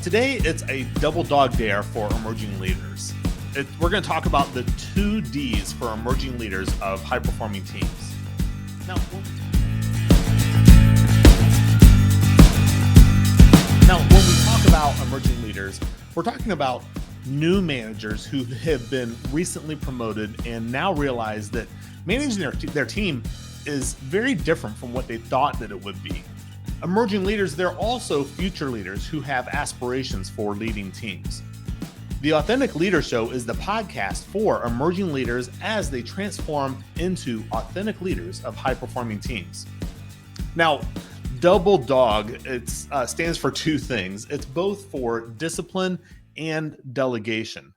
Today, it's a double dog dare for emerging leaders. We're going to talk about the 2 Ds for emerging leaders of high-performing teams. Now, when we talk about emerging leaders, we're talking about new managers who have been recently promoted and now realize that managing their team is very different from what they thought that it would be. Emerging leaders, they're also future leaders who have aspirations for leading teams. The Authentic Leader Show is the podcast for emerging leaders as they transform into authentic leaders of high-performing teams. Now, double dog, it stands for 2 things. It's both for discipline and delegation.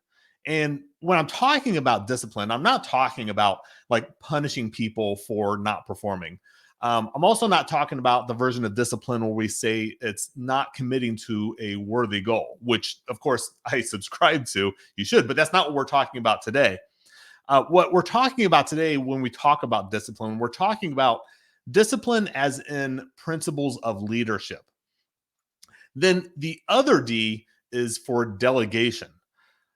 And when I'm talking about discipline, I'm not talking about like punishing people for not performing. I'm also not talking about the version of discipline where we say it's not committing to a worthy goal, which of course I subscribe to. You should, but that's not what we're talking about today. What we're talking about today when we talk about discipline, we're talking about discipline as in principles of leadership. Then the other D is for delegation.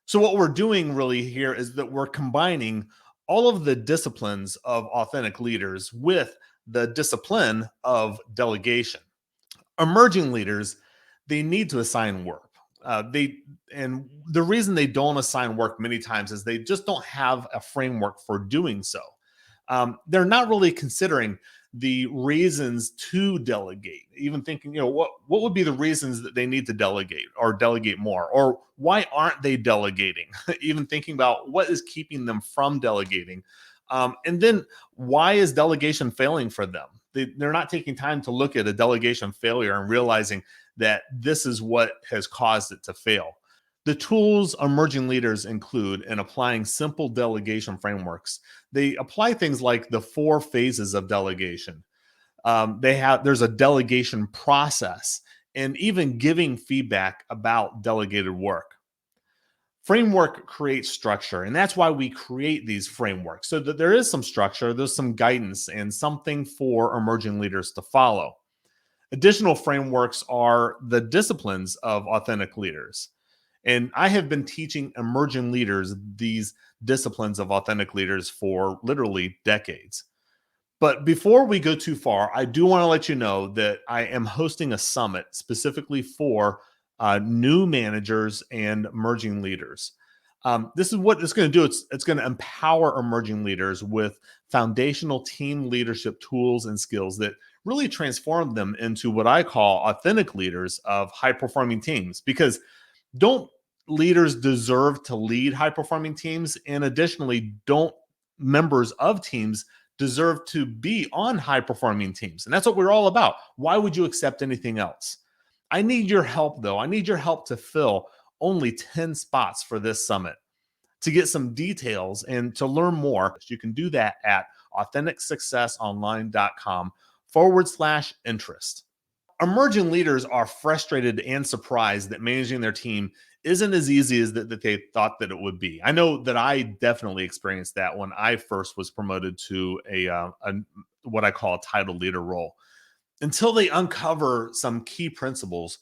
So what we're doing really here is that we're combining all of the disciplines of authentic leaders with the discipline of delegation. Emerging leaders, they need to assign work. And the reason they don't assign work many times is they just don't have a framework for doing so. They're not really considering the reasons to delegate, even thinking, what would be the reasons that they need to delegate or delegate more, or why aren't they delegating? Even thinking about what is keeping them from delegating. And then why is delegation failing for them? They're not taking time to look at a delegation failure and realizing that this is what has caused it to fail. The tools emerging leaders include in applying simple delegation frameworks. They apply things like the 4 phases of delegation. There's a delegation process and even giving feedback about delegated work. Framework creates structure, and that's why we create these frameworks, so that there is some structure, there's some guidance, and something for emerging leaders to follow. Additional frameworks are the disciplines of authentic leaders. And I have been teaching emerging leaders these disciplines of authentic leaders for literally decades. But before we go too far, I do want to let you know that I am hosting a summit specifically for new managers and emerging leaders. This is what it's going to do. It's going to empower emerging leaders with foundational team leadership tools and skills that really transform them into what I call authentic leaders of high-performing teams. Because don't leaders deserve to lead high-performing teams? And additionally, don't members of teams deserve to be on high-performing teams? And that's what we're all about. Why would you accept anything else? I need your help, though. I need your help to fill only 10 spots for this summit. To get some details and to learn more, you can do that at authenticsuccessonline.com/interest. Emerging leaders are frustrated and surprised that managing their team isn't as easy as that they thought that it would be. I know that I definitely experienced that when I first was promoted to a what I call a title leader role. Until they uncover some key principles,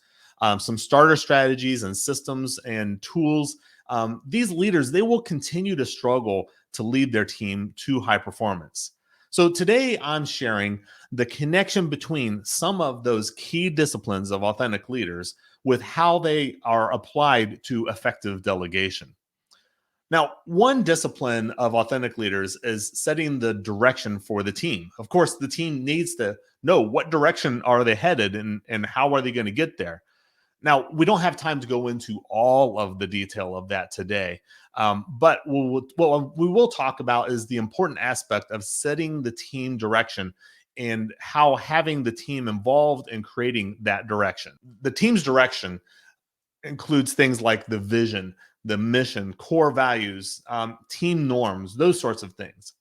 some starter strategies and systems and tools, these leaders, they will continue to struggle to lead their team to high performance. So today I'm sharing the connection between some of those key disciplines of authentic leaders with how they are applied to effective delegation. Now, one discipline of authentic leaders is setting the direction for the team. Of course, the team needs to know what direction are they headed and how are they going to get there. Now, we don't have time to go into all of the detail of that today, but what we will talk about is the important aspect of setting the team direction and how having the team involved in creating that direction. The team's direction includes things like the vision, the mission, core values, team norms, those sorts of things.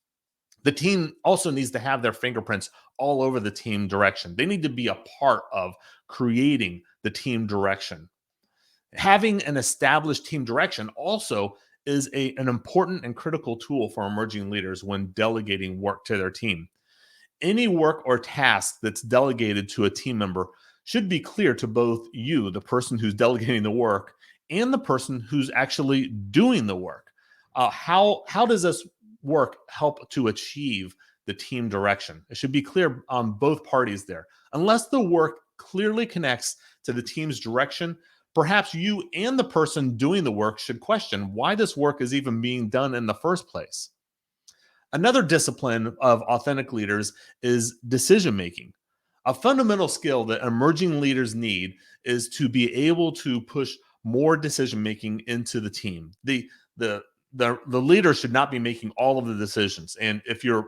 The team also needs to have their fingerprints all over the team direction. They need to be a part of creating the team direction. Having an established team direction also is an important and critical tool for emerging leaders when delegating work to their team. Any work or task that's delegated to a team member should be clear to both you, the person who's delegating the work, and the person who's actually doing the work. How does this work help to achieve the team direction? It should be clear on both parties there. Unless the work clearly connects to the team's direction, perhaps you and the person doing the work should question why this work is even being done in the first place. Another discipline of authentic leaders is decision making. A fundamental skill that emerging leaders need is to be able to push more decision making into the team. The the leader should not be making all of the decisions. And if you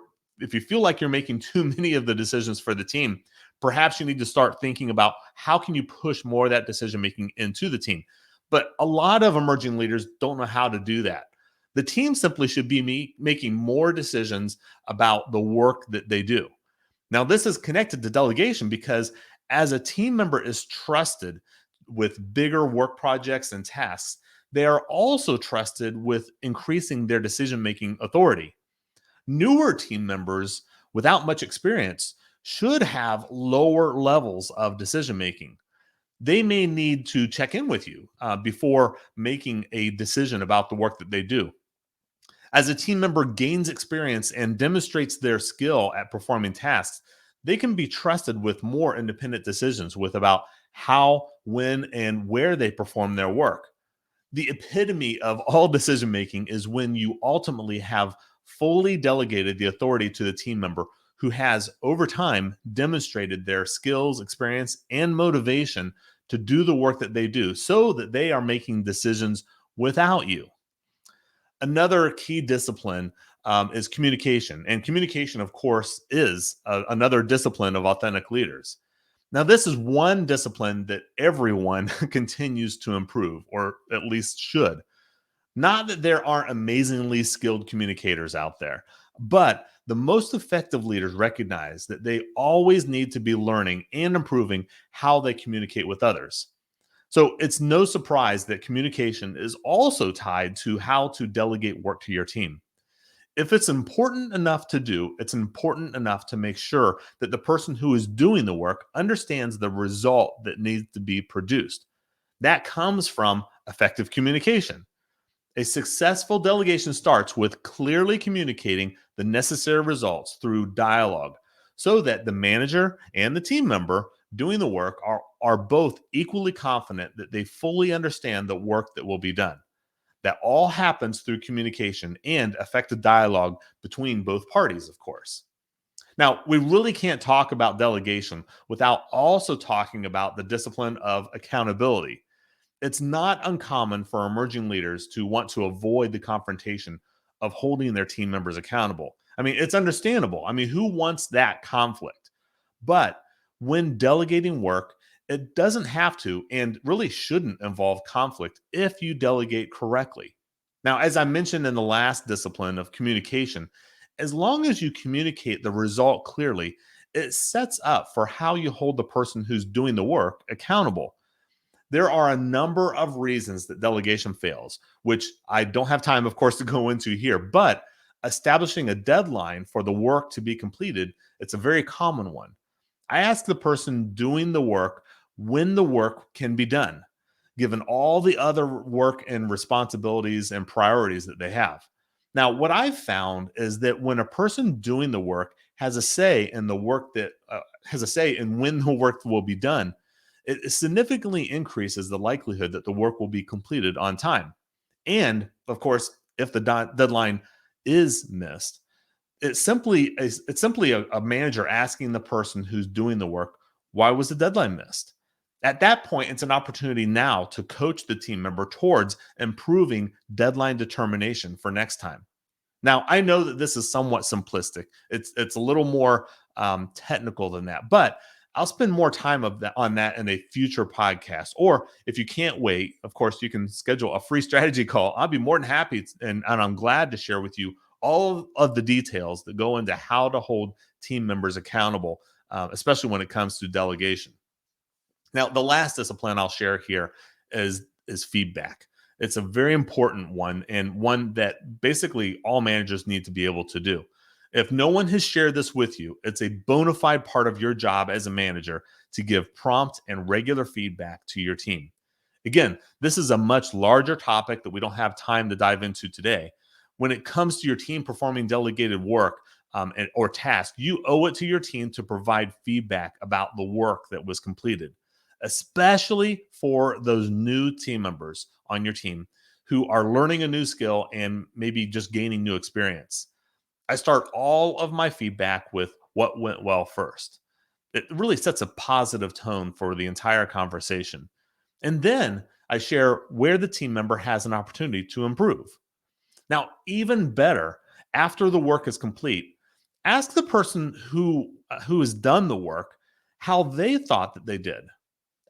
feel like you're making too many of the decisions for the team, perhaps you need to start thinking about how can you push more of that decision making into the team. But a lot of emerging leaders don't know how to do that. The team simply should be making more decisions about the work that they do. Now, this is connected to delegation because as a team member is trusted with bigger work projects and tasks, they are also trusted with increasing their decision making authority. Newer team members without much experience should have lower levels of decision making. They may need to check in with you before making a decision about the work that they do. As a team member gains experience and demonstrates their skill at performing tasks, they can be trusted with more independent decisions with about how, when, and where they perform their work. The epitome of all decision making is when you ultimately have fully delegated the authority to the team member who has over time demonstrated their skills, experience, and motivation to do the work that they do so that they are making decisions without you. Another key discipline is communication. And communication, of course, is another discipline of authentic leaders. Now, this is one discipline that everyone continues to improve, or at least should. Not that there aren't amazingly skilled communicators out there, but the most effective leaders recognize that they always need to be learning and improving how they communicate with others. So it's no surprise that communication is also tied to how to delegate work to your team. If it's important enough to do, it's important enough to make sure that the person who is doing the work understands the result that needs to be produced. That comes from effective communication. A successful delegation starts with clearly communicating the necessary results through dialogue so that the manager and the team member doing the work are both equally confident that they fully understand the work that will be done. That all happens through communication and effective dialogue between both parties, of course. Now, we really can't talk about delegation without also talking about the discipline of accountability. It's not uncommon for emerging leaders to want to avoid the confrontation of holding their team members accountable. I mean, it's understandable. I mean, who wants that conflict? But when delegating work, it doesn't have to and really shouldn't involve conflict if you delegate correctly. Now, as I mentioned in the last discipline of communication, as long as you communicate the result clearly, it sets up for how you hold the person who's doing the work accountable. There are a number of reasons that delegation fails, which I don't have time, of course, to go into here, but establishing a deadline for the work to be completed, it's a very common one. I ask the person doing the work when the work can be done, given all the other work and responsibilities and priorities that they have. Now, what I've found is that when a person doing the work has a say in the work that has a say in when the work will be done, it significantly increases the likelihood that the work will be completed on time. And of course, if the deadline is missed, it's simply a manager asking the person who's doing the work, why was the deadline missed? At that point, it's an opportunity now to coach the team member towards improving deadline determination for next time. Now, I know that this is somewhat simplistic. It's a little more technical than that, but I'll spend more time on that in a future podcast. Or if you can't wait, of course, you can schedule a free strategy call. I'll be more than happy, and I'm glad to share with you all of the details that go into how to hold team members accountable, especially when it comes to delegation. Now, the last discipline I'll share here is feedback. It's a very important one and one that basically all managers need to be able to do. If no one has shared this with you, it's a bona fide part of your job as a manager to give prompt and regular feedback to your team. Again, this is a much larger topic that we don't have time to dive into today. When it comes to your team performing delegated work or task, you owe it to your team to provide feedback about the work that was completed, especially for those new team members on your team who are learning a new skill and maybe just gaining new experience. I start all of my feedback with what went well first. It really sets a positive tone for the entire conversation. And then I share where the team member has an opportunity to improve. Now, even better, after the work is complete, ask the person who has done the work how they thought that they did.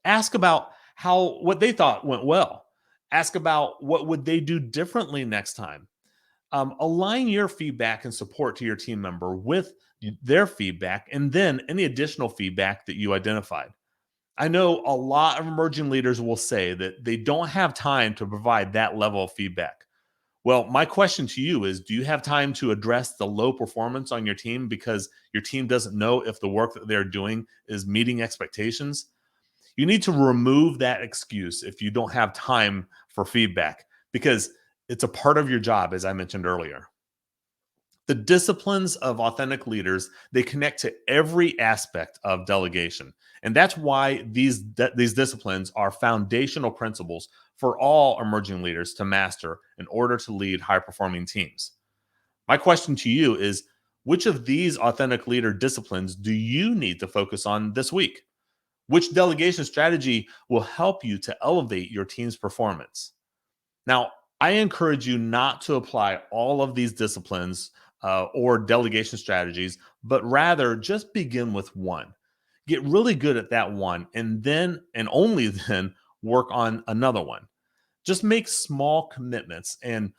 Ask about how what they thought went well. Ask about what would they do differently next time. Align your feedback and support to your team member with their feedback and then any additional feedback that you identified. I know a lot of emerging leaders will say that they don't have time to provide that level of feedback. Well, my question to you is, do you have time to address the low performance on your team because your team doesn't know if the work that they're doing is meeting expectations? You need to remove that excuse if you don't have time for feedback because it's a part of your job, as I mentioned earlier. The disciplines of authentic leaders, they connect to every aspect of delegation. And that's why these disciplines are foundational principles for all emerging leaders to master in order to lead high performing teams. My question to you is, which of these authentic leader disciplines do you need to focus on this week? Which delegation strategy will help you to elevate your team's performance? Now, I encourage you not to apply all of these disciplines or delegation strategies, but rather just begin with one. Get really good at that one, and then, and only then, work on another one. Just make small commitments and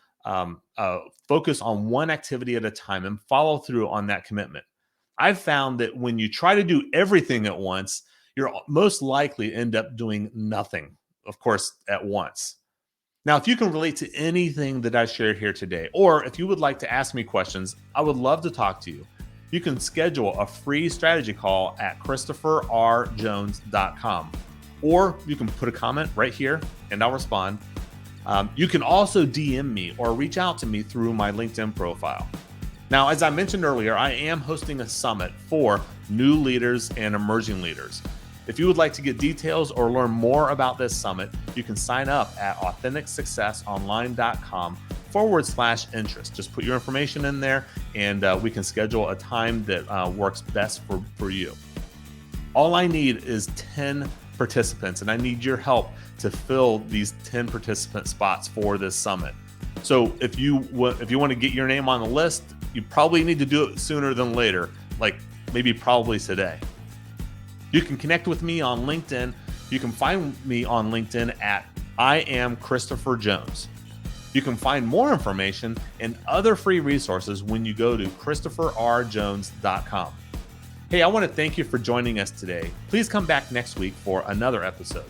focus on one activity at a time and follow through on that commitment. I've found that when you try to do everything at once, you're most likely end up doing nothing, of course, at once. Now, if you can relate to anything that I shared here today, or if you would like to ask me questions, I would love to talk to you. You can schedule a free strategy call at christopherrjones.com, or you can put a comment right here and I'll respond. You can also DM me or reach out to me through my LinkedIn profile. Now, as I mentioned earlier, I am hosting a summit for new leaders and emerging leaders. If you would like to get details or learn more about this summit, you can sign up at authenticsuccessonline.com/interest. Just put your information in there and we can schedule a time that works best for you. All I need is 10 participants, and I need your help to fill these 10 participant spots for this summit. So if you want to get your name on the list, you probably need to do it sooner than later, like maybe probably today. You can connect with me on LinkedIn. You can find me on LinkedIn at I am Christopher Jones. You can find more information and other free resources when you go to christopherrjones.com. Hey, I want to thank you for joining us today. Please come back next week for another episode.